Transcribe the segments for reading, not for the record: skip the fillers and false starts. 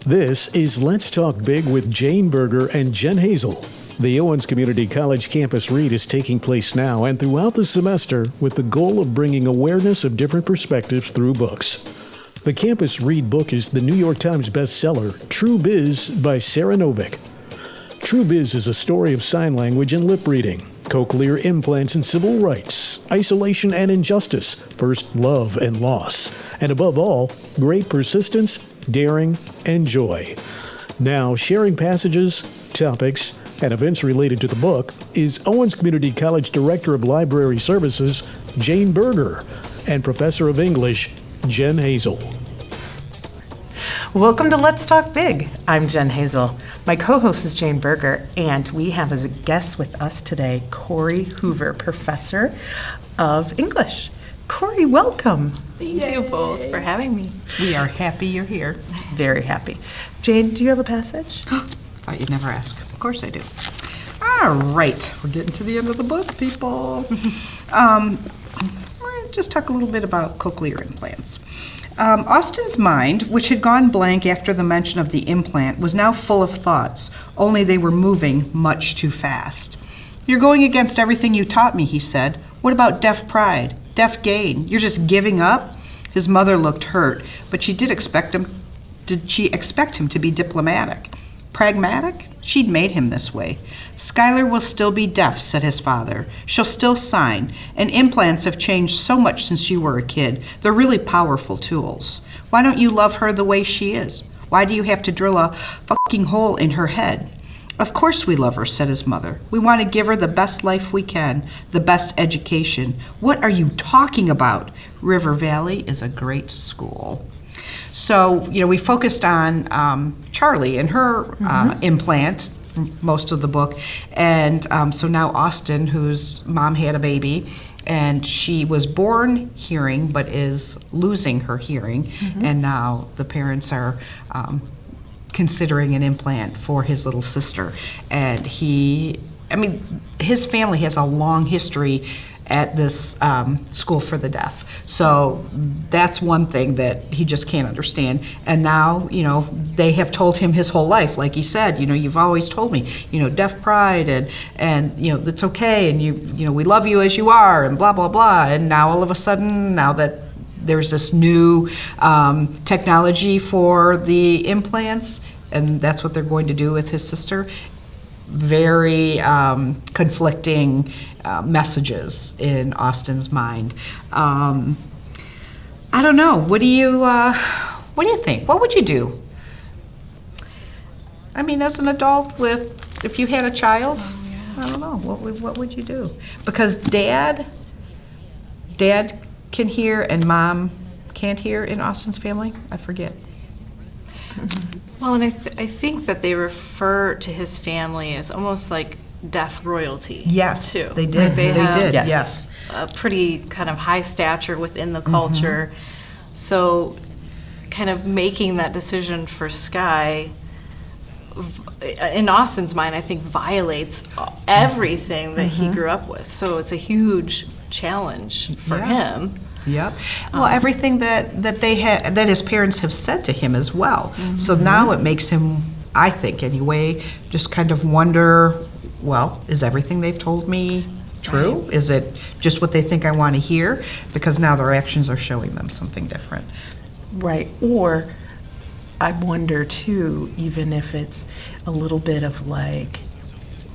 This is Let's Talk Big with Jane Berger and Jen Hazel. The Owens Community College Campus Read is taking place now and throughout the semester with the goal of bringing awareness of different perspectives through books. The Campus Read book is the New York Times bestseller, Tru Biz by Sara Novic. Tru Biz is a story of sign language and lip reading, cochlear implants and civil rights, isolation and injustice, first love and loss, and above all, great persistence, daring, and joy. Now, sharing passages, topics, and events related to the book is Owens Community College Director of Library Services, Jane Berger, and Professor of English, Jen Hazel. Welcome to Let's Talk Big. I'm Jen Hazel. My co-host is Jane Berger, and we have as a guest with us today Cory Hoover, Professor of English. Cory, welcome. Thank you both for having me. We are happy you're here. Very happy. Jane, do you have a passage? Thought you'd never ask. Of course I do. All right, we're getting to the end of the book, people. We're going to just talk a little bit about cochlear implants. Austin's mind, which had gone blank after the mention of the implant, was now full of thoughts, only they were moving much too fast. "You're going against everything you taught me," he said. "What about deaf pride, deaf gain? You're just giving up?" His mother looked hurt, but she did expect him to be diplomatic. Pragmatic? She'd made him this way. "Skylar will still be deaf," said his father. "She'll still sign, and implants have changed so much since you were a kid. They're really powerful tools. Why don't you love her the way she is? Why do you have to drill a fucking hole in her head?" "Of course we love her," said his mother. "We want to give her the best life we can, the best education." "What are you talking about? River Valley is a great school." So, we focused on Charlie and her implant for most of the book. And so now Austin, whose mom had a baby, and she was born hearing but is losing her hearing. And now the parents are considering an implant for his little sister. And his family has a long history at this school for the deaf. So that's one thing that he just can't understand. And now, they have told him his whole life, like he said, "You've always told me, deaf pride and it's okay, and we love you as you are, and blah, blah, blah." And now all of a sudden, now that there's this new technology for the implants, and that's what they're going to do with his sister, very conflicting messages in Austin's mind. I don't know. What do you think? What would you do? As an adult, if you had a child, I don't know. What would you do? Because dad can hear and mom can't hear in Austin's family. I forget. Well, and I think that they refer to his family as almost like deaf royalty. Yes, too. they did. Like they have Yes. a pretty kind of high stature within the culture. So kind of making that decision for Sky, in Austin's mind, I think violates everything that he grew up with. So it's a huge challenge for him. Yep. Well, everything that they had, that his parents have said to him as well. So now it makes him, I think anyway, just kind of wonder, well, is everything they've told me true? Right. Is it just what they think I want to hear? Because now their actions are showing them something different. Right. Or I wonder too, even if it's a little bit of like,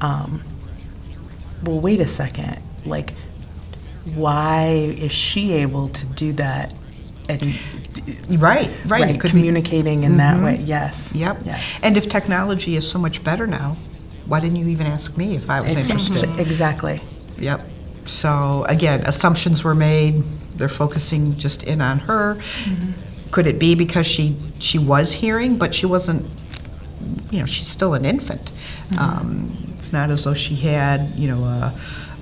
well, wait a second, like, why is she able to do that? And right. Communicating in that way. Yes. Yep. Yes. And if technology is so much better now, why didn't you even ask me if I was interested? Exactly. Yep. So again, assumptions were made. They're focusing just in on her. Could it be because she was hearing, but she wasn't? She's still an infant. It's not as though she had,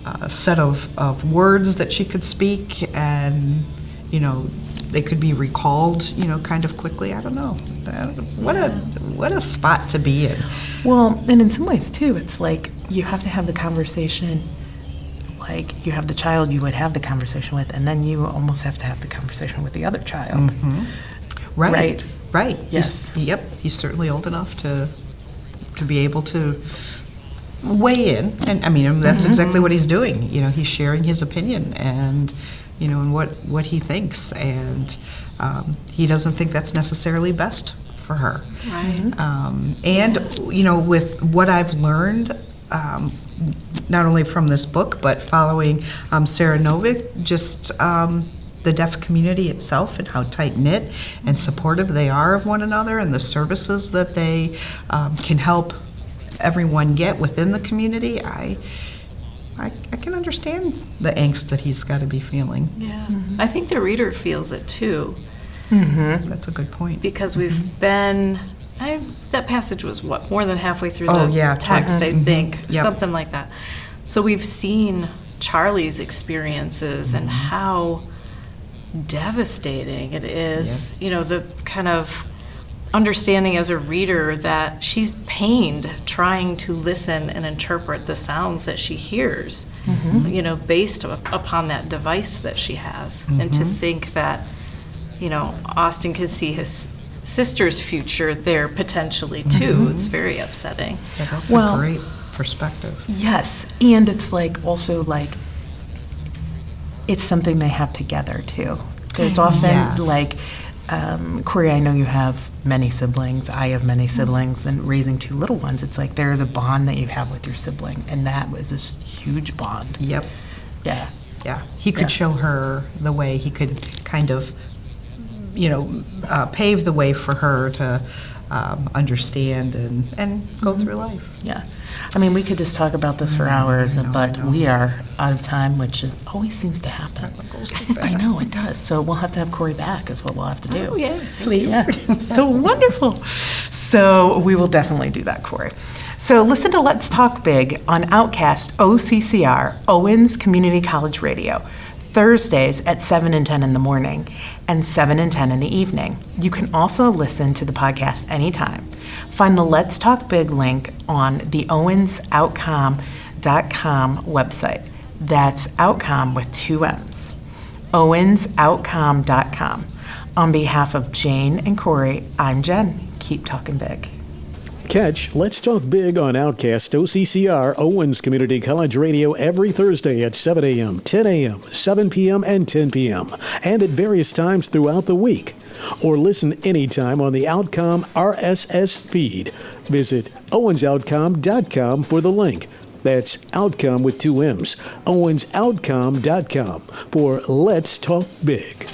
a set of words that she could speak, and they could be recalled, kind of quickly. I don't know. What a spot to be in. Well, and in some ways too, it's like you have to have the conversation. Like you have the child you would have the conversation with, and then you almost have to have the conversation with the other child. Right. Right. Yes. He's certainly old enough to be able to weigh in, and I mean that's exactly what he's doing. He's sharing his opinion and and what he thinks, and he doesn't think that's necessarily best for her. Right. And with what I've learned, not only from this book but following Sara Novic, just the deaf community itself and how tight-knit and supportive they are of one another, and the services that they can help everyone get within the community. I can understand the angst that he's got to be feeling. Yeah. I think the reader feels it too. That's a good point. Because we've been, that passage was more than halfway through Oh, the yeah. text, I think, Yep. something like that. So we've seen Charlie's experiences and how devastating it is. The kind of understanding as a reader that she's pained trying to listen and interpret the sounds that she hears, based upon that device that she has. And to think that, Austin could see his sister's future there potentially too. It's very upsetting. Yeah, that's a great perspective. Yes, and it's also it's something they have together too. There's often Yes. Cory, I know you have many siblings. I have many siblings, and raising two little ones, it's there is a bond that you have with your sibling, and that was this huge bond. Yep. Yeah. Yeah. He could show her the way. He could kind of, pave the way for her to understand and go through life. Yeah. I mean, we could just talk about this for hours, I know. but we are out of time, which always seems to happen. It goes too fast. I know, it does. So we'll have to have Cory back is what we'll have to do. Oh, yeah. Please. Yeah. So wonderful. So we will definitely do that, Cory. So listen to Let's Talk Big on Outcast OCCR, Owens Community College Radio, Thursdays at 7 and 10 in the morning and 7 and 10 in the evening. You can also listen to the podcast anytime. Find the Let's Talk Big link on the owensoutcom.com website. That's outcom with 2 M's. owensoutcom.com. On behalf of Jane and Cory, I'm Jen. Keep talking big. Catch Let's Talk Big on Outcast OCCR Owens Community College Radio every Thursday at 7 a.m., 10 a.m., 7 p.m., and 10 p.m., and at various times throughout the week. Or listen anytime on the Outcom RSS feed. Visit owensoutcom.com for the link. That's Outcom with 2 M's. owensoutcom.com for Let's Talk Big.